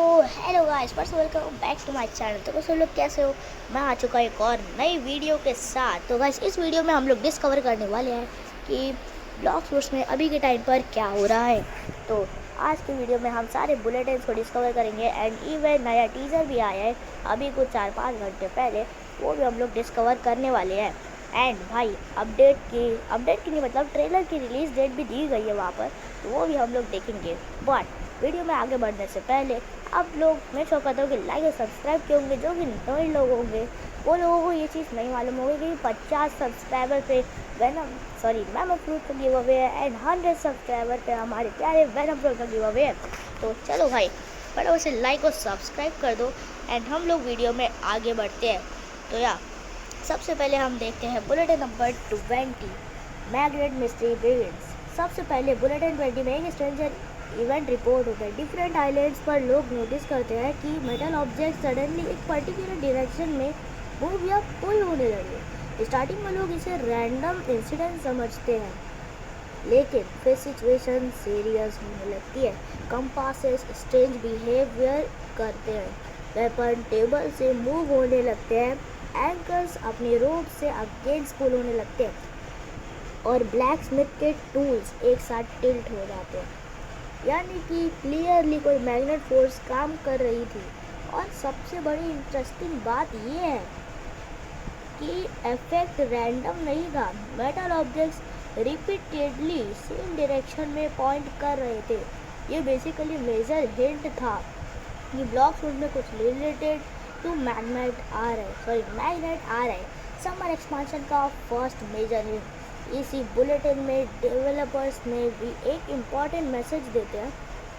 Hello guys, first welcome back to my channel. तो सब लोग कैसे हो? मैं आ चुका एक और नई वीडियो के साथ। तो गाइस, इस वीडियो में हम लोग डिस्कवर करने वाले हैं कि ब्लॉक्सवर्क्स में अभी के टाइम पर क्या हो रहा है। तो आज की वीडियो में हम सारे बुलेटिन्स को डिस्कवर करेंगे एंड इवन नया टीज़र भी आया है अभी कुछ 4-5 घंटे पहले, वो भी हम लोग डिस्कवर करने वाले हैं। एंड भाई अपडेट की नहीं, मतलब ट्रेलर की रिलीज़ डेट भी दी गई है वहाँ पर, तो वो भी हम लोग देखेंगे। बट वीडियो में आगे बढ़ने से पहले आप लोग, मैं शो करता हूँ कि लाइक और सब्सक्राइब किए होंगे। जो कि नए लोग होंगे वो लोगों को ये चीज़ नहीं मालूम होगी कि 50 सब्सक्राइबर पे मैम फ्रूट का गिव अवे है एंड 100 सब्सक्राइबर पे हमारे प्यारे वैनम फ्रूट का गिव अवे है। तो चलो भाई, फटाफट से लाइक और सब्सक्राइब कर दो एंड हम लोग वीडियो में आगे बढ़ते हैं। तो या सबसे पहले हम देखते हैं bulletin number 20, magnet mystery begins. सबसे पहले बुलेटिन 20 में एक स्ट्रेंजर इवेंट रिपोर्ट होता है। डिफरेंट आइलैंड्स पर लोग नोटिस करते हैं कि मेटल ऑब्जेक्ट सडनली एक पर्टिकुलर डायरेक्शन में मूव या पुल होने लगे। स्टार्टिंग में लोग इसे रैंडम इंसिडेंट समझते हैं, लेकिन फिर सिचुएशन सीरियस होने लगती है। कंपासेस स्ट्रेंज बिहेवियर करते हैं, वेपन टेबल से मूव होने लगते हैं, एंकर्स अपने रोप से अगेंस्ट पुल होने लगते हैं और ब्लैक स्मिथ के टूल्स एक साथ टिल्ट हो जाते हैं। यानी कि क्लियरली कोई मैग्नेट फोर्स काम कर रही थी। और सबसे बड़ी इंटरेस्टिंग बात ये है कि इफेक्ट रैंडम नहीं था। Metal objects repeatedly same direction में पॉइंट कर रहे थे। ये बेसिकली मेजर हिंट था कि ब्लॉक्सवुड में कुछ रिलेटेड टू मैग्नेट आ रहा है। समर एक्सपांशन का फर्स्ट मेजर हिंट। इसी बुलेटिन में डेवलपर्स ने भी एक इम्पॉर्टेंट मैसेज देते हैं।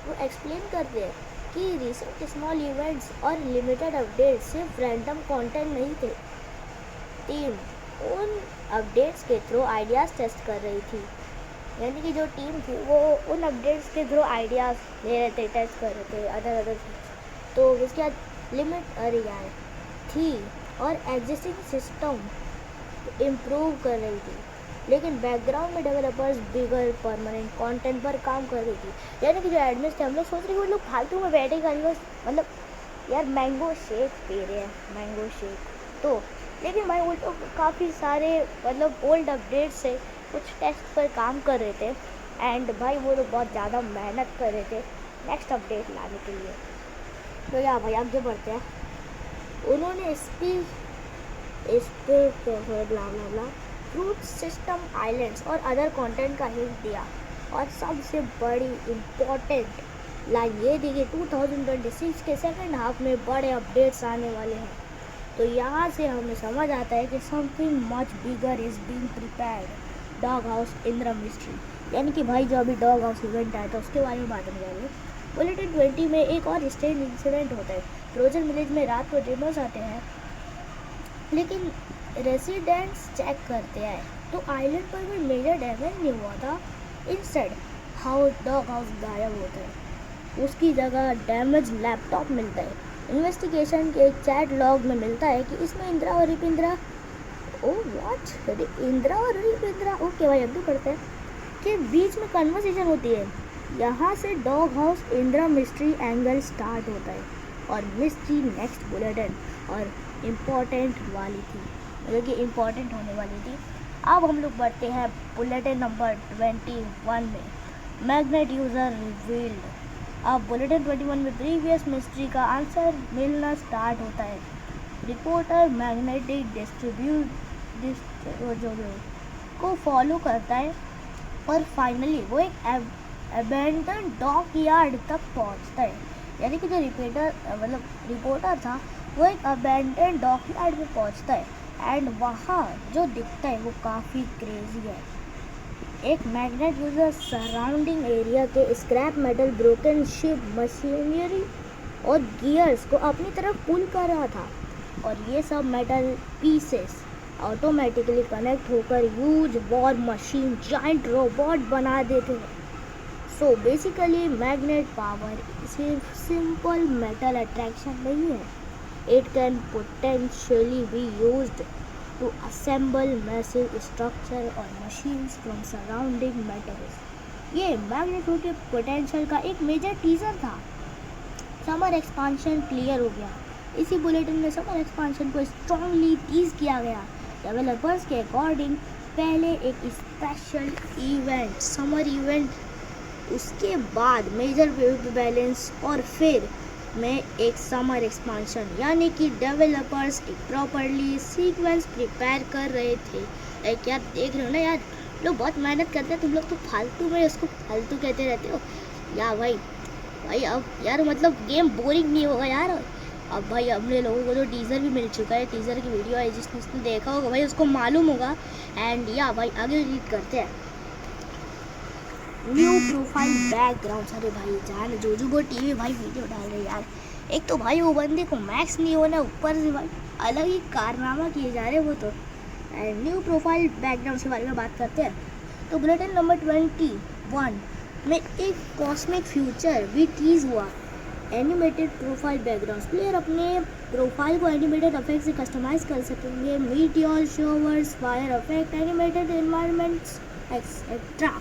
वो एक्सप्लेन करते हैं कि रिसेंट स्मॉल इवेंट्स और लिमिटेड अपडेट्स सिर्फ रैंडम कंटेंट नहीं थे। टीम उन अपडेट्स के थ्रू आइडियाज़ टेस्ट कर रही थी। यानी कि जो टीम थी वो उन अपडेट्स के थ्रू आइडियाज़ ले रहे थे, टेस्ट कर रहे थे अदर तो उसके बाद लिमिट अरियाय थी और एग्जिस्टिंग सिस्टम इम्प्रूव कर रही थी। लेकिन बैकग्राउंड में डेवलपर्स बिगर परमानेंट कंटेंट पर काम कर रही थी। यानी कि जो एडमिन्स थे, हम लोग सोच रहे वो लोग फालतू में बैठे खाली बस, मतलब यार मैंगो शेक पी रहे हैं, मैंगो शेक। तो लेकिन भाई वो लोग काफ़ी सारे मतलब ओल्ड अपडेट से कुछ टेस्ट पर काम कर रहे थे एंड भाई वो लोग बहुत ज़्यादा मेहनत कर रहे थे नेक्स्ट अपडेट लाने के लिए। तो या भाई आगे बढ़ते हैं। उन्होंने ब्ला फ्रूट सिस्टम आइलैंड्स और अदर कंटेंट का हिंट दिया। और सबसे बड़ी इम्पोर्टेंट लाइन ये दी कि 2026 के सेकंड हाफ में बड़े अपडेट्स आने वाले हैं। तो यहाँ से हमें समझ आता है कि something much bigger is being prepared. Dog house Indira mystery, यानी कि भाई जो अभी डॉग हाउस इवेंट आया था उसके बारे में बात करने वाले। बुलेटिन 20 में एक और स्ट्रेंज इंसिडेंट होता है। फ्रोजन विलेज में रात को ड्रीमर्स आते हैं, लेकिन रेसिडेंट्स चेक करते हैं तो आइलैंड पर कोई मेजर डैमेज नहीं हुआ था। इंस्टेड डॉग हाउस गायब होता है, उसकी जगह डैमेज लैपटॉप मिलता है। इन्वेस्टिगेशन के एक चैट लॉग में मिलता है कि इसमें इंदिरा और रिपिंद्रा, ओके भाई अभी पढ़ते हैं, के बीच में कन्वर्सेशन होती है। यहाँ से dog house Indira mystery angle start होता है और मिस्ट्री नेक्स्ट बुलेटिन और इम्पोर्टेंट वाली थी, मतलब कि इम्पोर्टेंट होने वाली थी। अब हम लोग बढ़ते हैं बुलेटिन नंबर 21 में, मैग्नेट यूज़र रिवील्ड। अब बुलेटिन 21 में प्रीवियस मिस्ट्री का आंसर मिलना स्टार्ट होता है। रिपोर्टर मैग्नेटिक डिस्ट्रीब्यूट को फॉलो करता है और फाइनली वो एक अबेंडन डॉक यार्ड तक पहुंचता है। यानी कि जो रिपोर्टर था वो एक अबेंडन डॉक यार्ड में पहुंचता है एंड वहाँ जो दिखता है वो काफ़ी क्रेजी है। एक मैग्नेट यूजर सराउंडिंग एरिया के scrap metal, broken ship, machinery और गियर्स को अपनी तरफ पुल कर रहा था। और ये सब मेटल पीसेस ऑटोमेटिकली कनेक्ट होकर huge war machine, giant robot बना देते हैं। सो बेसिकली मैग्नेट पावर सिर्फ सिंपल मेटल अट्रैक्शन नहीं है, it can potentially be used to assemble massive structure और machines from surrounding metals। ये मैग्नेट के पोटेंशियल का एक मेजर टीजर था। समर एक्सपांशन क्लियर हो गया। इसी बुलेटिन में समर एक्सपांशन को स्ट्रांगली टीज किया गया। डेवलपर्स के अकॉर्डिंग पहले एक स्पेशल इवेंट समर इवेंट, उसके बाद मेजर बैलेंस और फिर में एक समर एक्सपांशन, यानी कि डेवलपर्स एक प्रॉपरली सीक्वेंस प्रिपेयर कर रहे थे। लाइक यार देख रहे हो ना यार, लोग बहुत मेहनत करते हैं, तुम लोग तो फालतू में उसको फालतू कहते रहते हो यार। भाई अब यार मतलब गेम बोरिंग नहीं होगा यार। अब भाई अपने लोगों को तो टीज़र भी मिल चुका है, टीज़र की वीडियो है, जिसने देखा होगा भाई उसको मालूम होगा। एंड या भाई आगे रीड करते हैं। न्यू प्रोफाइल बैकग्राउंड, अरे भाई जान जोजोबो टीवी भाई वीडियो डाल रहे यार। एक तो भाई वो बंदे को मैक्स नहीं होना, ऊपर से भाई अलग ही कारनामा किए जा रहे वो तो। एंड न्यू प्रोफाइल बैकग्राउंड के बारे में बात करते हैं। तो बुलेटिन नंबर 21 में एक कॉस्मिक फ्यूचर भी टीज हुआ। एनिमेटेड प्रोफाइल बैकग्राउंड, प्लेयर अपने प्रोफाइल को एनिमेटेड इफेक्ट से कस्टमाइज कर सकेंगे। Meteor, showers, fire effect, animated environments etcetera.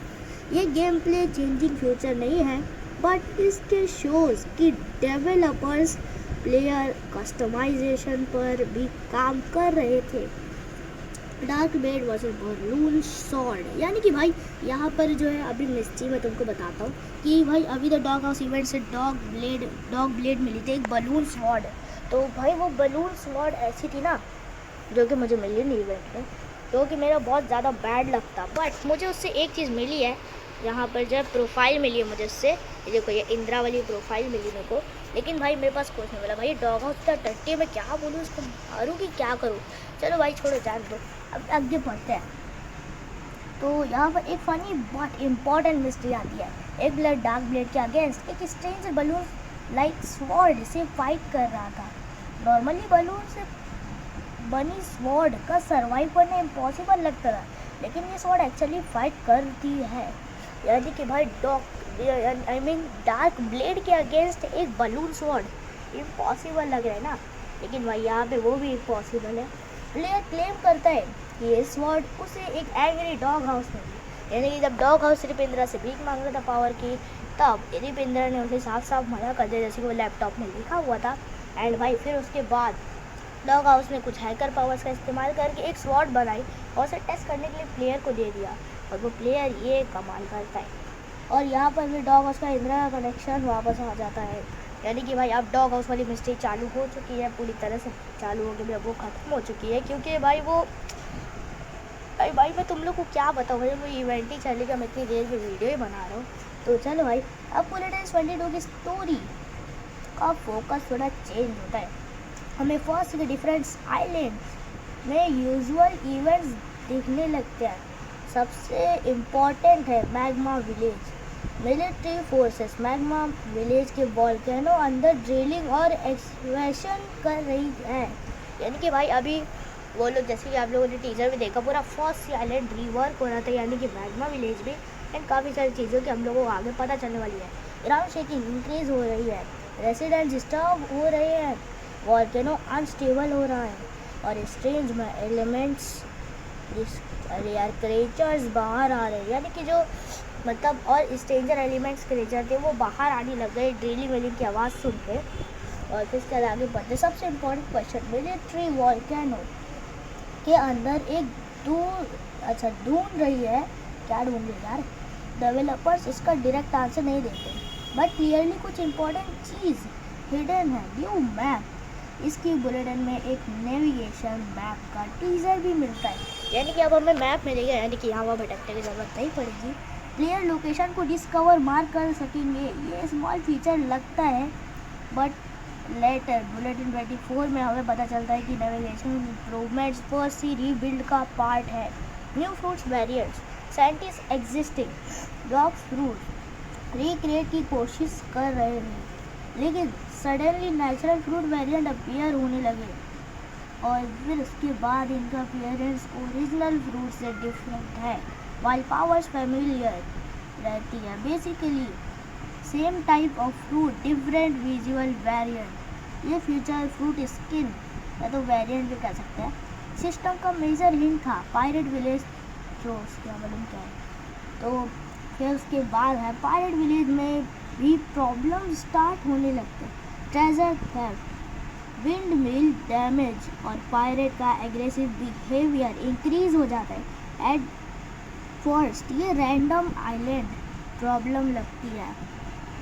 ये गेम प्ले चेंजिंग फ्यूचर नहीं है, बट इसके शोज कि डेवलपर्स प्लेयर कस्टमाइजेशन पर भी काम कर रहे थे। Dark blade versus balloon sword, यानी कि भाई यहाँ पर जो है अभी मिस्ट्री मैं तुमको बताता हूँ कि भाई अभी तो डॉग हाउस इवेंट से डॉग ब्लेड मिली थी, एक बलून स्वॉर्ड। तो भाई वो बलून स्वॉर्ड ऐसी थी ना जो कि मुझे मिली नहीं इवेंट में, जो कि मेरा बहुत ज़्यादा बैड लगता। बट मुझे उससे एक चीज़ मिली है, यहाँ पर जो प्रोफाइल मिली है मुझे उससे, ये देखो ये इंदिरा वाली प्रोफाइल मिली मेरे को। लेकिन भाई मेरे पास कुछ नहीं मिला भाई। डॉग हाउस का टट्टी में क्या बोलूँ, उसको मारूँ कि क्या करूँ। चलो भाई छोड़ो, जान दो, अब आगे बढ़ते हैं। तो यहाँ पर एक फनी बट इम्पॉर्टेंट मिस्ट्री आती है। एक ब्लड डार्क ब्लेड के अगेंस्ट एक स्ट्रेंज बलून लाइक स्वॉर्ड से फाइट कर रहा था। नॉर्मली बलून से बनी स्वॉर्ड का सर्वाइव करना इम्पॉसिबल लगता था, लेकिन ये स्वॉर्ड एक्चुअली फाइट करती है। यानी कि भाई डार्क ब्लेड के अगेंस्ट एक बलून स्वॉर्ड इम्पॉसिबल लग रहा है ना, लेकिन भाई यहाँ पे वो भी इम्पॉसिबल है। प्लेयर क्लेम करता है कि ये स्वॉर्ड उसे एक एंग्री डॉग हाउस में दी। यानी कि जब डॉग हाउस रिपिंद्रा से भीख मांग रहा था पावर की, तब रिपिंद्रा ने उसे साफ साफ मना कर दिया, जैसे कि वो लैपटॉप में लिखा हुआ था। एंड भाई फिर उसके बाद डॉग हाउस ने कुछ हैकर पावर्स का इस्तेमाल करके एक स्वॉर्ड बनाई और उसे टेस्ट करने के लिए प्लेयर को दे दिया, और वो प्लेयर ये कमाल करता है। और यहाँ पर भी डॉग हाउस का इंदिरा का कनेक्शन वापस आ जाता है। यानी कि भाई अब डॉग हाउस वाली मिस्टेक चालू हो चुकी है, पूरी तरह से चालू हो गई, अब वो ख़त्म हो चुकी है। क्योंकि भाई मैं तुम लोग को क्या बताऊँ भाई, वो इवेंट ही चलेगा, मैं इतनी देर में वीडियो ही बना रहा हूँ। तो चलो भाई, अब बुलेटिन 22 की स्टोरी का फोकस थोड़ा चेंज होता है। हमें फर्स्ट के डिफरेंट आइलैंड्स में यूजुअल इवेंट्स दिखने लगते हैं। सबसे इम्पॉर्टेंट है magma village. Military forces magma village के वॉल्केनो अंदर ड्रिलिंग और एक्सकैवेशन कर रही है। यानी कि भाई अभी वो लोग, जैसे कि आप लोगों ने टीजर में देखा, पूरा फर्स्ट आइलैंड रिवर्क हो रहा था, यानी कि मैग्मा विलेज में। एंड काफ़ी सारी चीज़ों की हम लोगों को आगे पता चलने वाली है। ग्राउंड शेकिंग इंक्रीज हो रही है, रेसिडेंट डिस्टर्ब हो रहे हैं, वॉल्केनो अनस्टेबल हो रहा है, और स्ट्रेंज में एलिमेंट्स यार क्रिएचर्स बाहर आ रहे हैं। यानी कि जो मतलब और स्ट्रेंजर एलिमेंट्स क्रिएचर थे वो बाहर आने लग गए ड्रिलिंग वेलिंग की आवाज़ सुन के। और फिर इसके आगे बढ़ते, सबसे इम्पोर्टेंट क्वेश्चन, मिलिट्री वॉल्केनो के अंदर एक ढूंढ रही है, क्या ढूंढ रही है यार। डेवलपर्स इसका डायरेक्ट आंसर नहीं देते, बट क्लियरली कुछ इम्पोर्टेंट चीज़ हिडन है। न्यू मैप, इसकी बुलेटिन में एक नेविगेशन मैप का टीजर भी मिलता है। यानी कि अब हमें मैप मिलेगा, यानी कि यहाँ वहाँ भटकने की ज़रूरत नहीं पड़ेगी। प्लेयर लोकेशन को डिस्कवर मार्क कर सकेंगे। ये स्मॉल फीचर लगता है, बट लेटर बुलेटिन 24 में हमें पता चलता है कि navigation improvements first sea rebuild का पार्ट है। New fruits variants, scientist existing dog fruit recreate की कोशिश कर रहे हैं, लेकिन suddenly natural fruit variant appear होने लगे, और फिर उसके बाद इनका अपीयरेंस ओरिजिनल फ्रूट से डिफरेंट है, वाइल पावर्स फेमिलियर रहती है। Basically same type of fruit, different visual variant. ये फ्यूचर फ्रूट स्किन या तो वेरिएंट भी कह सकते हैं। सिस्टम का मेजर हिंट था पायरेट विलेज, जो उसका मालूम क्या है। तो फिर उसके बाद है पायरेट विलेज में भी प्रॉब्लम स्टार्ट होने लगते हैं। Treasure theft, windmill damage और पायरेट का एग्रेसिव बिहेवियर इंक्रीज हो जाता है। एट फर्स्ट ये रैंडम आइलैंड प्रॉब्लम लगती है,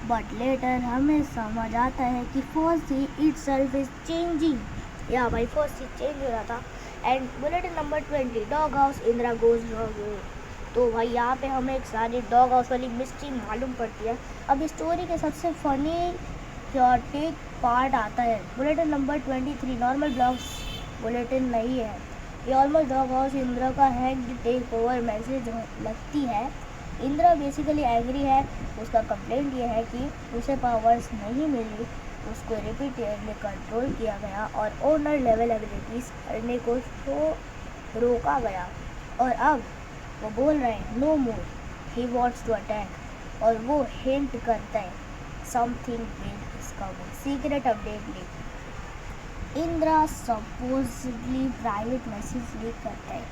बट लेटर हमें समझ आता है कि first sea itself is changing. या भाई फर्स्ट सी चेंज हो रहा था। And bulletin number 20 dog house Indira goes wrong. तो भाई यहाँ पे हमें एक सारी डॉग हाउस वाली मिस्ट्री मालूम पड़ती है। अब स्टोरी के सबसे फनी चॉटिक पार्ट आता है। Bulletin number 23 normal blogs bulletin नहीं है, ये ऑलमोस्ट डॉग हाउस इंदिरा का हैक्ड टेक ओवर मैसेज लगती है। इंदिरा बेसिकली एग्री है। उसका कंप्लेंट ये है कि उसे पावर्स नहीं मिली, उसको रिपीटेडली कंट्रोल किया गया और ओनर लेवल एबिलिटीज करने को रोका गया। और अब वो बोल रहे हैं no more, he wants to attack. और वो हिंट करता है something big is coming. Secret update leak. Indira supposedly private message leak करता है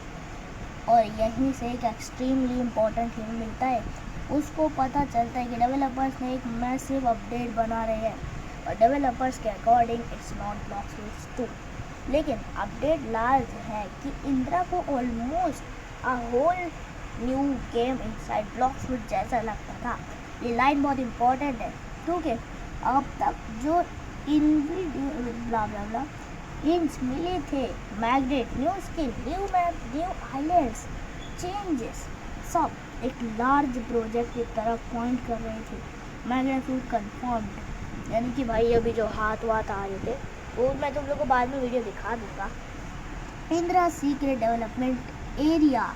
और यहीं से एक एक्सट्रीमली इम्पोर्टेंट हिंट मिलता है। उसको पता चलता है कि डेवलपर्स ने एक मैसिव अपडेट बना रहे हैं और डेवलपर्स के अकॉर्डिंग इट्स नॉट ब्लॉक्सफुट 2, लेकिन अपडेट लार्ज है कि इंदिरा को almost a whole new game inside Blox Fruits जैसा लगता था। ये लाइन बहुत इंपॉर्टेंट है क्योंकि अब तक जो हिंट्स मिले थे, magnet, new skin, new map, new islands, changes, सब एक लार्ज प्रोजेक्ट की तरफ पॉइंट कर रहे थे। मैग्नेट फ्रूट कंफर्म्ड, यानी कि भाई अभी जो हाथ वाथ आ रहे थे वो मैं तुम लोग को बाद में वीडियो दिखा दूँगा। इंदिरा सीक्रेट डेवलपमेंट एरिया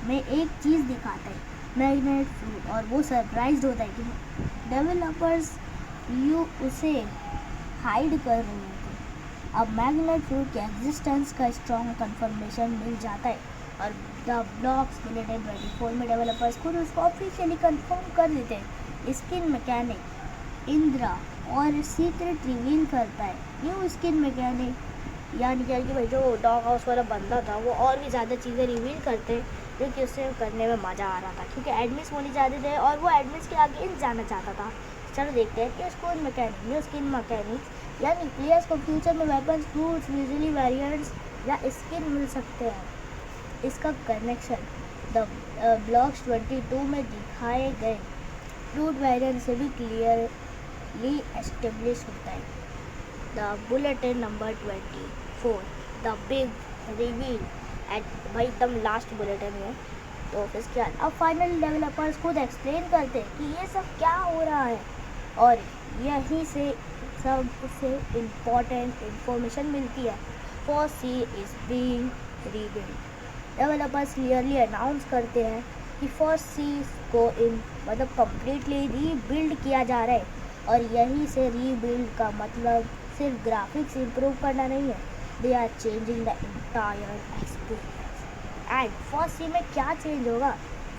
में एक चीज़ दिखाता है मैग्नेट फ्रूट, और वो सरप्राइज होता है कि डेवलपर्स उसे हाइड कर रहे थे। अब मैग्नेट फ्रूट के एग्जिस्टेंस का स्ट्रॉन्ग कंफर्मेशन मिल जाता है और द ब्लॉक्स बुलेटिन 24 में डेवलपर्स खुद उसको ऑफिशियली कंफर्म कर देते हैं। स्किन मैकेनिक इंदिरा और सीक्रेट रिवील करता है न्यू स्किन मैकेनिक, यानी कि भाई जो डॉग हाउस वाला बंदा था वो और भी ज़्यादा चीज़ें रिवील करते हैं जो कि उससे करने में मज़ा आ रहा था, क्योंकि एडमिट्स होने चाहते थे और वो एडमिट्स के आगे जाना चाहता था। चलो देखते हैं कि skin mechanic, new skin mechanics, यानी प्लेयर्स को फ्यूचर में वेपन्स, फ्रूट्स, विजुअली वेरिएंट्स या स्किन मिल सकते हैं। इसका कनेक्शन द ब्लॉक्स 22 में दिखाए गए फ्रूट वेरिएंट से भी क्लियरली एस्टेब्लिश होता है। The bulletin number 24 the big reveal at भाई एकदम लास्ट बुलेटिन में। तो इसके बाद अब फाइनल डेवलपर्स खुद एक्सप्लेन करते हैं कि ये सब क्या हो रहा है और यहीं से सबसे इम्पोर्टेंट इंफॉर्मेशन मिलती है। First sea is being rebuild. Developers clearly announce करते हैं कि फर्स्ट सी को मतलब कम्प्लीटली रीबिल्ड किया जा रहा है, और यहीं से रीबिल्ड का मतलब सिर्फ ग्राफिक्स इम्प्रूव करना नहीं है, they are changing the entire experience. And first sea में क्या चेंज होगा?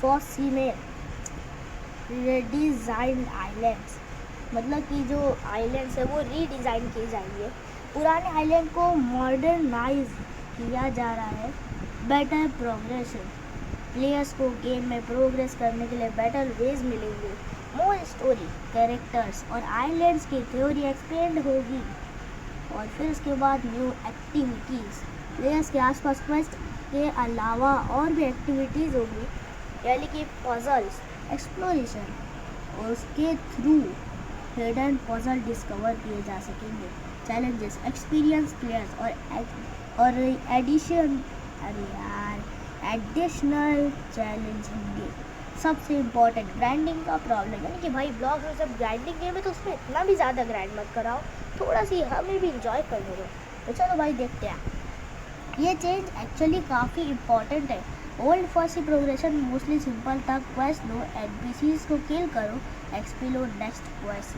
फर्स्ट सी में रीडिज़ाइन आइलैंड्स, मतलब कि जो आइलैंड्स है वो रीडिज़ाइन किए जाएंगे। पुराने आइलैंड को मॉडर्नाइज किया जा रहा है। बेटर प्रोग्रेशन, प्लेयर्स को गेम में प्रोग्रेस करने के लिए बेटर वेज मिलेंगे। मोर स्टोरी, कैरेक्टर्स और आइलैंड्स की थ्योरी एक्सप्लेन होगी। और फिर उसके बाद न्यू एक्टिविटीज़, प्लेयर्स के आसपास क्वेस्ट के अलावा और भी एक्टिविटीज़ होगी, यानी कि पजल्स, एक्सप्लोरेशन, और उसके थ्रू हिडन पजल डिस्कवर किए जा सकेंगे। चैलेंजेस, एक्सपीरियंस प्लेयर्स और एडिशनल चैलेंज होंगे। सबसे इम्पोर्टेंट ग्राइंडिंग का प्रॉब्लम, यानी कि भाई ब्लॉग में जब ग्राइंडिंग गेम है तो उसमें इतना भी ज़्यादा ग्राइंड मत कराओ, थोड़ा सी हमें भी इंजॉय करने दो। तो चलो भाई देखते हैं। ये चेंज एक्चुअली काफ़ी इम्पॉर्टेंट है। Old first progression mostly simple था, क्वेस्ट लो, एनपीसीज को किल करो, XP low, next quest,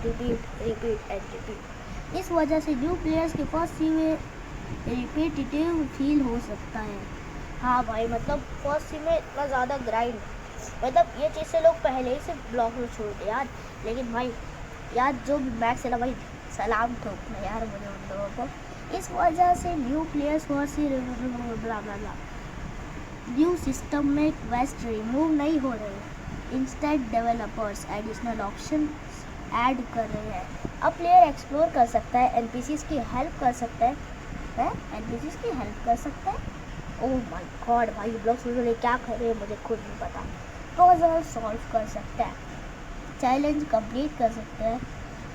repeat and repeat. इस वजह से न्यू प्लेयर्स के फर्स्ट सी में रिपीटेटिव फील हो सकता है। हाँ भाई, मतलब फर्स्ट सी में इतना ज़्यादा ग्राइंड, मतलब ये चीज़ से लोग पहले ही से ब्लॉक में छोड़ते यार। लेकिन भाई यार जो भी मैक्स है ना भाई, सलाम ठोकना यार मुझे उन लोगों को। इस वजह से न्यू प्लेयर्स फर्स्ट सी न्यू सिस्टम में क्वेस्ट रिमूव नहीं हो रहे, instead developers additional option add कर रहे हैं। अब प्लेयर एक्सप्लोर कर सकता है, एनपीसीज की हेल्प कर सकता है, एनपीसीज की हेल्प कर सकता है। ओह माय गॉड भाई, ब्लॉक्स वगैरह क्या कर रहे हैं मुझे खुद नहीं पता। पजल सॉल्व कर सकता है, चैलेंज कंप्लीट कर सकता है,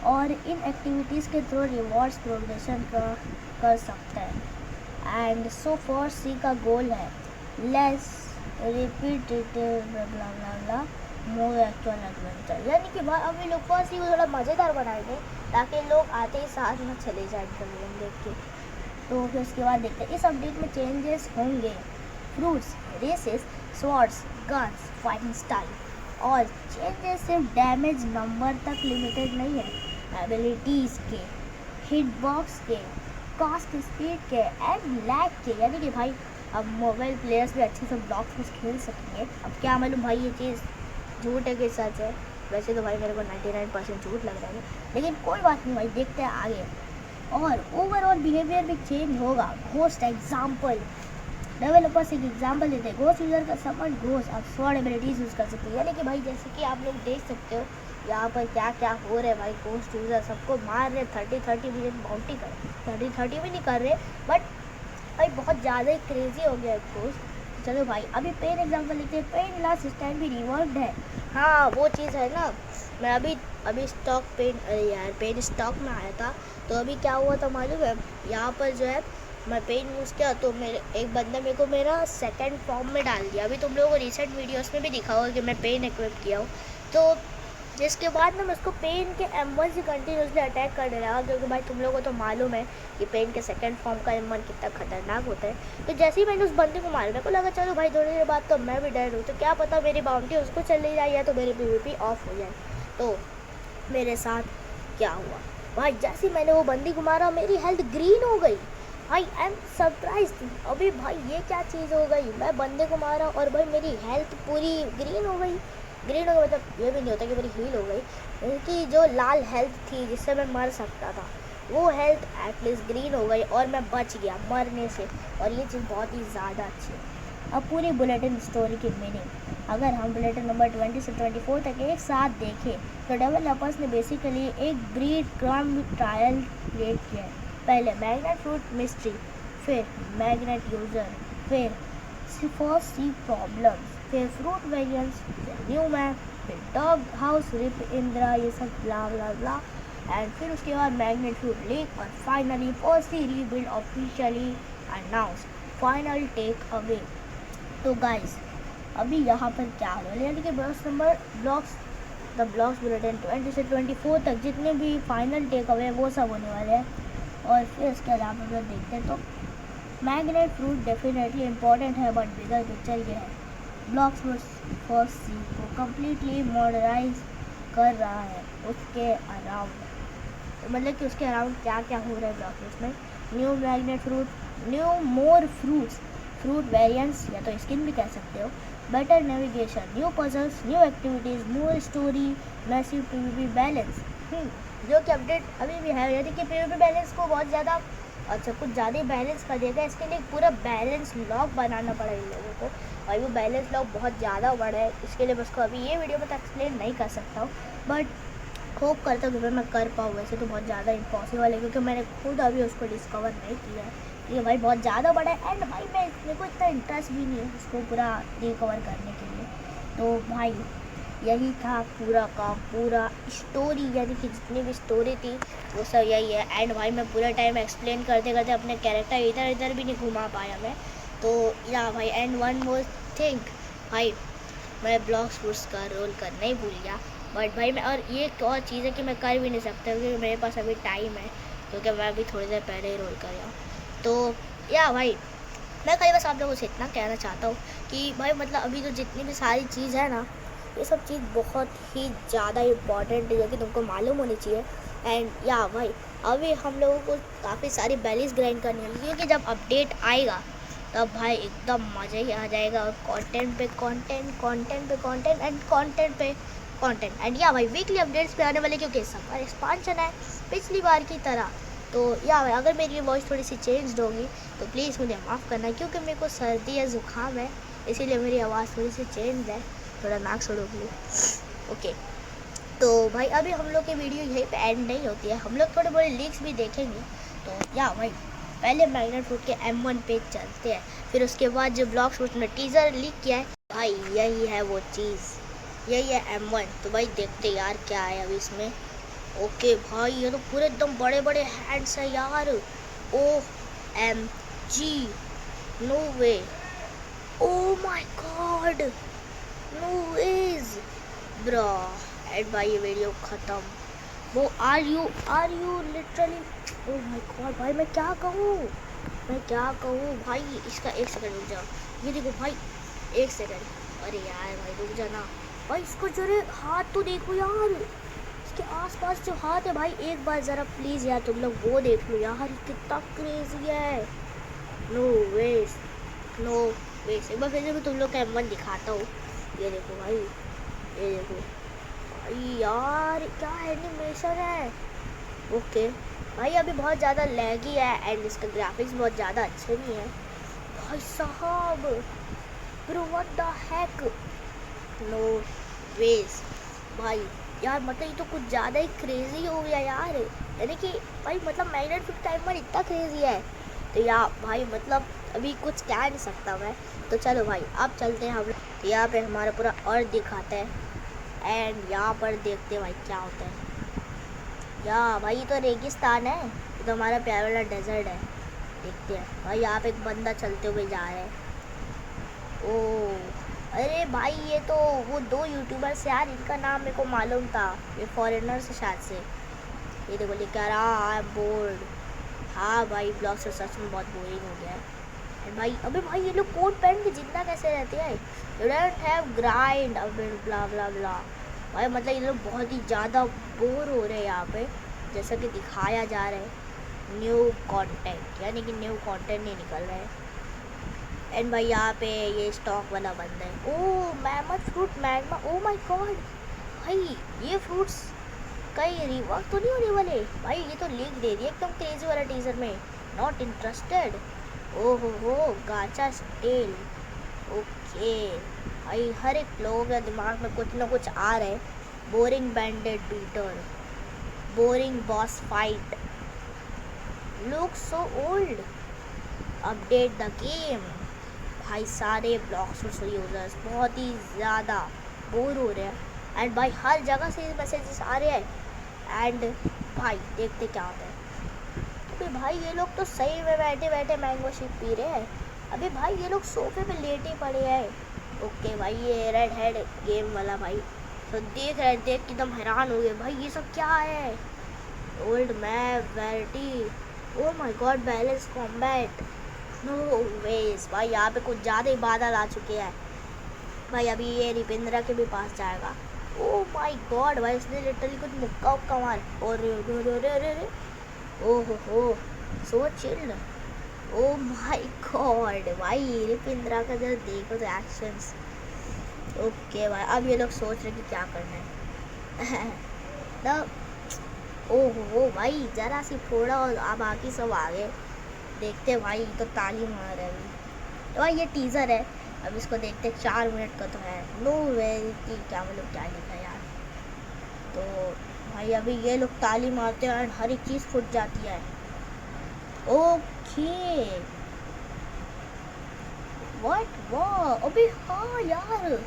और इन एक्टिविटीज़ के थ्रू रिवॉर्ड्स प्रोग्रेशन कर सकता है। एंड सो फॉर सी का गोल है लेस रिपीटेटिव ब्ला ब्ला ब्ला मोर एक्चुअल एडवेंचर, यानी कि भाई अभी लोग फर्स्ट सी को थोड़ा मज़ेदार बनाएंगे ताकि लोग आते ही साथ में चले जाए गेम देख के। तो फिर उसके बाद देखते हैं इस अपडेट में चेंजेस होंगे, fruits, races, swords, guns, fighting style, और चेंजेस सिर्फ डैमेज नंबर तक लिमिटेड नहीं है, एबिलिटीज़ के, हिट बॉक्स के, कास्ट स्पीड के एंड लैग के, यानी कि भाई अब मोबाइल प्लेयर्स भी अच्छे से ब्लॉक्स में खेल सकेंगे। अब क्या मालूम भाई ये चीज़ झूठ है कि सच है, वैसे तो भाई मेरे को 99% झूठ लग रहा है, लेकिन कोई बात नहीं भाई, देखते हैं आगे। और ओवरऑल बिहेवियर भी चेंज होगा। घोस्ट एग्जाम्पल, डेवलपर्स एक एग्जाम्पल देते हैं, घोस्ट यूज़र का समन घोस्ट अब स्वॉर्ड एबिलिटीज़ यूज़ कर सकते हैं, यानी कि भाई जैसे कि आप लोग देख सकते हो यहाँ पर क्या क्या हो रहा है भाई। घोस्ट यूज़र सबको मार रहे, 30 मिलियन बाउंटी कर, 30 भी नहीं कर रहे, बट भाई बहुत ज़्यादा ही क्रेजी हो गया है घोस्ट। चलो भाई अभी पेन एग्जाम्पल लेते हैं, पेन लास्ट स्टैंड भी रिवर्ड है। हाँ वो चीज़ है ना, मैं अभी स्टॉक पेन, अरे यार पेन स्टॉक में आया था, तो अभी क्या हुआ था मालूम है, यहाँ पर जो है मैं पेन यूज़ किया तो मेरे एक बंदा मेरे को मेरा सेकंड फॉर्म में डाल दिया। अभी तुम लोगों को रिसेंट वीडियोस में भी दिखा होगा कि मैं पेन इक्विप किया हूँ, तो जिसके बाद ना मैं उसको पेन के M1 से कंटिन्यूसली अटैक करने लगा, क्योंकि भाई तुम लोगों को तो मालूम है कि पेन के सेकंड फॉर्म का M1 कितना खतरनाक होता है। तो जैसे ही मैंने उस बंदे को मारा, मेरे को लगा चलो भाई थोड़ी देर बाद तो मैं भी डर हूँ, तो क्या पता मेरी बाउंटी उसको चली जाए या तो मेरी PvP ऑफ हो जाए। तो मेरे साथ क्या हुआ भाई, जैसे ही मैंने वो बंदी को मारा मेरी हेल्थ ग्रीन हो गई। भाई आई एम सरप्राइज, अभी भाई ये क्या चीज़ हो गई, मैं बंदे को मारा और भाई मेरी हेल्थ पूरी ग्रीन हो गई। ग्रीन हो गई मतलब ये भी नहीं होता कि मेरी हील हो गई, उनकी जो लाल हेल्थ थी जिससे मैं मर सकता था वो हेल्थ एटलीस्ट ग्रीन हो गई और मैं बच गया मरने से, और ये चीज़ बहुत ही ज़्यादा अच्छी है। अब पूरी बुलेटिन स्टोरी की मीनिंग, अगर हम बुलेटिन नंबर 20 से 24 तक एक साथ देखें तो डेवलपर्स ने बेसिकली एक ब्रीड क्रम ट्रायल क्रिएट किया है। पहले मैग्नेट फ्रूट मिस्ट्री, फिर मैग्नेट यूज़र, फिर फर्स्ट सी प्रॉब्लम, फिर फ्रूट वेरिएंट्स, न्यू मैप, फिर डॉग हाउस रिप इंद्रा, ये सब ब्ला ब्ला ब्ला, एंड फिर उसके बाद मैग्नेट फ्रूट लीक, और finally first sea rebuild officially announce, final take away. तो गाइस अभी यहाँ पर क्या हो रहा है, यानी कि ब्लॉक्स बुलेटिन 20 से 24 तक जितने भी फाइनल टेक अवे वो सब होने वाले हैं। और फिर इसके अलावा अगर देखते हैं तो मैग्नेट फ्रूट डेफिनेटली इम्पॉर्टेंट है, बट बिगर पिक्चर ये है ब्लॉक्स फर्स्ट सी को कम्प्लीटली मॉडर्नाइज कर रहा है उसके अराउंड, मतलब कि उसके अराउंड क्या क्या हो रहा है ब्लॉक्स में। न्यू मैग्नेट फ्रूट, न्यू मोर फ्रूट्स, फ्रूट वेरिएंट्स या तो स्किन भी कह सकते हो, better navigation, new puzzles, new activities, more story, massive PvP balance, जो कि अपडेट अभी भी है, यानी कि PvP बैलेंस को बहुत ज़्यादा अच्छा कुछ ज़्यादा ही बैलेंस कर दिया गया। इसके लिए पूरा बैलेंस लॉग बनाना पड़ा इन लोगों को, और वो बैलेंस लॉग बहुत ज़्यादा बड़ा है, इसके लिए मैं उसको अभी ये वीडियो में तो एक्सप्लेन नहीं कर सकता हूँ, बट होप करता हूँ कि मैं कर पाऊँ। वैसे तो बहुत ज़्यादा इम्पॉसिबल है क्योंकि मैंने खुद अभी उसको डिस्कवर नहीं किया है, ये भाई बहुत ज़्यादा बड़ा है, एंड भाई मेरे को इतना इंटरेस्ट भी नहीं है उसको पूरा रिकवर करने के लिए। तो भाई यही था पूरा का पूरा स्टोरी, यानी कि जितनी भी स्टोरी थी वो सब यही है। एंड भाई मैं पूरा टाइम एक्सप्लेन करते करते अपने कैरेक्टर इधर इधर भी नहीं घुमा पाया मैं, तो या भाई एंड वन मोर थिंग भाई, मैं ब्लॉक्स फ्रूट्स का रोल करना ही भूल गया, बट भाई मैं और ये एक और चीज़ है कि मैं कर भी नहीं सकता क्योंकि मेरे पास अभी टाइम है, क्योंकि मैं अभी थोड़ी देर पहले ही रोल कर रहा हूँ। तो या भाई मैं खाली बस आप लोगों से इतना कहना चाहता हूँ कि भाई मतलब अभी तो जितनी भी सारी चीज़ है ना, ये सब चीज़ बहुत ही ज़्यादा इम्पॉर्टेंट है जो कि तुमको मालूम होनी चाहिए। एंड या भाई अभी हम लोगों को काफ़ी सारी बैलीज ग्राइंड करनी होगी, क्योंकि जब अपडेट आएगा तब भाई एकदम मज़ा ही आ जाएगा, और कंटेंट पे कंटेंट एंड कंटेंट पे कंटेंट। एंड या भाई वीकली अपडेट्स पे आने वाले, क्योंकि सब बार एक्सपांशन है पिछली बार की तरह। तो या भाई अगर मेरी वॉइस थोड़ी सी चेंज होगी तो प्लीज़ मुझे माफ़ करना, क्योंकि मेरे को सर्दी या ज़ुकाम है, इसीलिए मेरी आवाज़ थोड़ी सी चेंज है, थोड़ा नाक सड़ोगी। ओके तो भाई अभी हम लोग की वीडियो यहीं पे एंड नहीं होती है, हम लोग थोड़े बड़े लीक्स भी देखेंगे। तो या भाई पहले मैग्नेट फूड के M1 पेज चलते हैं, फिर उसके बाद जो ब्लॉग्स उसने टीज़र लीक किया है भाई यही है वो चीज़, यही है M1। तो भाई देखते यार क्या है अभी इसमें। ओके भाई ये तो पूरे एकदम बड़े बड़े हैंड्स है यार। OMG, no way, oh my god, no ways bro. And भाई ये वीडियो ख़त्म। वो are you literally, oh my god भाई मैं क्या कहूँ भाई। इसका एक सेकंड रुक जाओ, ये देखो भाई एक सेकंड। अरे यार भाई रुक जाना भाई, इसको जरा हाथ तो देखो यार, इसके आसपास जो हाथ है भाई, एक बार ज़रा प्लीज़ यार तुम लोग वो देख लो यार, कितना क्रेजी है। No ways, no ways. एक बार फिर से मैं तुम लोग का M1 दिखाता हूँ। ये देखो भाई, ये देखो भाई यार क्या एनिमेशन है। ओके भाई अभी बहुत ज़्यादा लैगी है एंड इसका ग्राफिक्स बहुत ज़्यादा अच्छे नहीं है भाई साहब। Bro what the heck, no ways भाई यार, मतलब ये तो कुछ ज़्यादा ही क्रेजी हो गया यार। यानी कि भाई मतलब मैग्नेट फूड टाइम पर इतना क्रेजी है तो यार भाई मतलब अभी कुछ कह नहीं सकता मैं। तो चलो भाई अब चलते हैं हम लोग, तो यहाँ पे हमारा पूरा अर्थ दिखाता है एंड यहाँ पर देखते हैं भाई क्या होता है। या भाई ये तो रेगिस्तान है, ये तो हमारा प्यारा वाला डेजर्ट है। देखते हैं भाई यहाँ पे एक बंदा चलते हुए जा रहा है। ओह अरे भाई ये तो वो दो यूट्यूबर्स यार, इनका नाम मेरे को मालूम था, ये फॉरेनर से शायद से। ये देखो लिखा रहा आई एम बोर्ड। हाँ भाई ब्लॉग से सच में बहुत बोरिंग हो गया है भाई। अबे भाई ये लोग कोट पहन के जितना कैसे रहते हैं, यू डोंट हैव ग्राइंड अबे ब्ला ब्ला ब्ला भाई। मतलब ये लोग बहुत ही ज़्यादा बोर हो रहे हैं यहाँ पे, जैसा कि दिखाया जा रहा है। न्यू कंटेंट यानी कि न्यू कंटेंट नहीं निकल रहा है। एंड भाई यहाँ पे ये स्टॉक वाला बंद है। Oh mammoth fruit magma, oh my god भाई ये फ्रूट्स कहीं रिवर्क तो नहीं होने वाले भाई, ये तो लीक दे दिया एकदम क्रेजी वाला टीजर में। Not interested. ओहो हो गाचा स्टेल। ओके भाई हर एक लोगों के दिमाग में कुछ ना कुछ आ रहा है। Boring banded beater, boring boss fight, look so old, update the game. भाई सारे ब्लॉग्स यूजर्स बहुत ही ज़्यादा बोर हो रहे हैं एंड भाई हर जगह से मैसेजेस आ रहे हैं। एंड भाई देखते क्या होता है। अभी भाई ये लोग तो सही में बैठे बैठे मैंगो शेक पी रहे हैं। अभी भाई ये लोग सोफे पे लेटे पड़े हैं। ओके भाई ये रेड हेड गेम वाला भाई तो देख रहे देख के एकदम हैरान हो गए भाई, ये सब क्या है। Old map variety, oh my god balance combat, no ways. भाई यहाँ पे कुछ ज़्यादा ही बादल आ चुके हैं भाई। अभी ये रिपेंद्रा के भी पास जाएगा। ओ माय गॉड भाई इसने लिटरली कुछ मुक्का उक्का मार। और ओहो हो सो चिल्ड, ओ माय गॉड भाई रिपेंद्रा का जरा देखो तो एक्शंस। ओके भाई अब ये लोग सोच रहे कि क्या करना है तब। ओहो भाई जरा सी फोड़ा और अब बाकी सब आगे देखते भाई। तो ताली मार रहे हैं तो भाई ये टीज़र है, अब इसको देखते 4 मिनट का तो है। नो वे कि क्या मतलब क्या लिखा यार। तो भाई अभी ये लोग ताली मारते हैं और हर एक चीज़ फूट जाती है। ओके व्हाट वाह अभी हाँ यार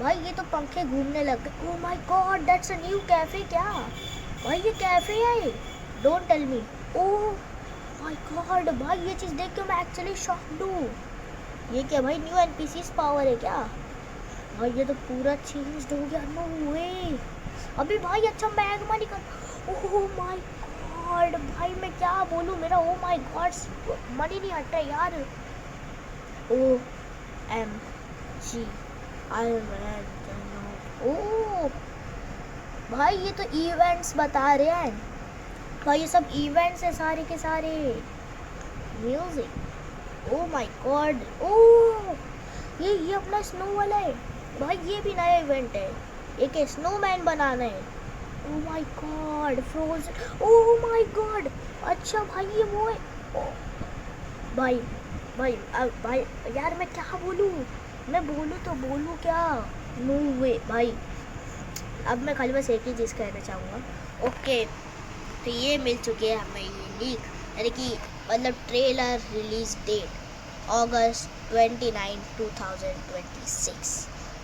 भाई ये तो पंखे घूमने लग गए। Oh my god that's a new cafe. क्या भाई ये कैफे है, don't tell me. Oh my god भाई ये चीज़ देख के मैं एक्चुअली शॉक्ड हूँ। ये क्या भाई न्यू NPCs पावर है क्या भाई, ये तो पूरा चेंज हो गया। नो वे अभी भाई अच्छा मैग्मा निकल। ओह माय गॉड भाई मैं क्या बोलूँ, मेरा ओ माय गॉड मन ही नहीं हट रहा यार। OMG ओ भाई ये तो इवेंट्स बता रहे हैं भाई, ये सब इवेंट्स है सारे के सारे। म्यूजिक, ओ माय गॉड, ओ ये अपना स्नो वाला है भाई, ये भी नया इवेंट है। एक स्नोमैन बनाना है। ओ my God frozen, O my God अच्छा भाई ये वो है। भाई भाई अब भाई यार मैं क्या बोलूँ, मैं बोलूँ तो बोलूँ क्या। नो वे भाई अब मैं खाली बस एक ही चीज़ कहना चाहूँगा। ओके, तो ये मिल चुकी है हमें ये लीक, यानी कि मतलब ट्रेलर रिलीज डेट अगस्त 29, 2026।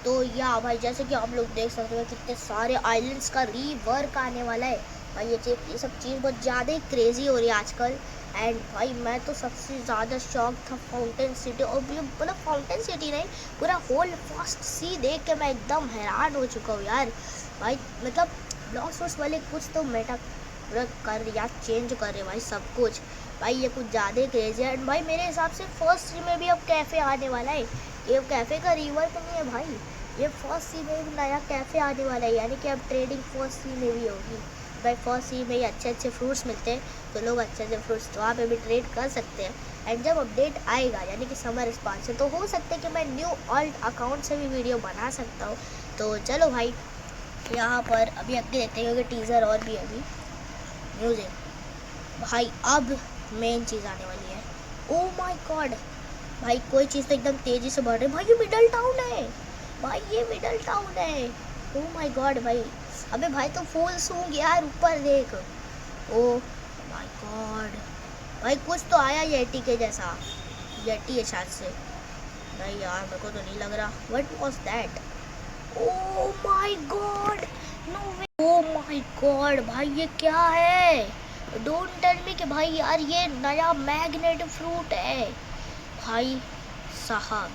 तो या भाई जैसे कि आप लोग देख सकते हो कितने सारे आइलैंड्स का रीवर्क आने वाला है भाई। ये सब चीज़ बहुत ज़्यादा ही क्रेजी हो रही है आजकल। एंड भाई मैं तो सबसे ज़्यादा शॉक था फाउंटेन सिटी, और मतलब फाउंटेन सिटी नहीं, पूरा होल फास्ट सी देख के मैं एकदम हैरान हो चुका हूँ यार। भाई मतलब ब्लॉक्सवर्क्स वाले कुछ तो मेटा कर या चेंज कर रहे भाई सब कुछ। भाई ये कुछ ज़्यादा क्रेजी है। एंड भाई मेरे हिसाब से फर्स्ट सी में भी अब कैफ़े आने वाला है। ये कैफ़े का रीवर्क नहीं है भाई, ये फर्स्ट सी में एक नया कैफ़े आने वाला है, यानी कि अब ट्रेडिंग फर्स्ट सी में भी होगी। भाई फर्स्ट सी में ही अच्छे अच्छे फ्रूट्स मिलते हैं, तो लोग अच्छे अच्छे फ्रूट्स वहाँ पे भी ट्रेड कर सकते हैं। एंड जब अपडेट आएगा यानी कि समर एक्सपांशन, तो हो सकता है कि मैं न्यू ऑल्ट अकाउंट से भी वीडियो बना सकता हूँ। तो चलो भाई यहाँ पर अभी आगे देखते हैं, क्योंकि टीज़र और भी अभी म्यूजिक। भाई अब मेन चीज़ आने वाली है। ओ माय गॉड भाई, कोई चीज़ तो एकदम तेज़ी से बढ़ रही है भाई। ये मिडल टाउन है भाई, ये मिडल टाउन है। ओ माय गॉड भाई, अबे भाई तो फुल सूंघ यार, ऊपर देख। ओ माय गॉड भाई, कुछ तो आया येटी के जैसा। येटी है शायद से, नहीं यार मेरे को तो नहीं लग रहा। What was that? Oh my god, no way. Oh my god भाई, ये क्या है? डोंट टेल मी कि भाई यार ये नया मैग्नेट फ्रूट है भाई साहब।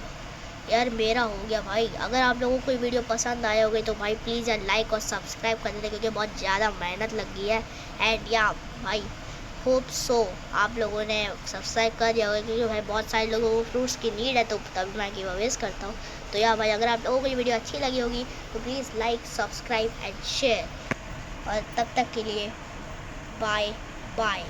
यार मेरा हो गया भाई। अगर आप लोगों को ये वीडियो पसंद आया होगी तो भाई प्लीज़ यार लाइक और सब्सक्राइब कर देते, क्योंकि बहुत ज़्यादा मेहनत लगी है। एंड या भाई होप सो आप लोगों ने सब्सक्राइब कर दिया होगा, क्योंकि भाई बहुत सारे लोगों को फ्रूट्स की नीड है, तो तभी मैं गिव अवेज करता हूँ। तो यार भाई अगर आप लोगों को ये वीडियो अच्छी लगी होगी तो please like, subscribe and share. और तब तक के लिए बाय बाय।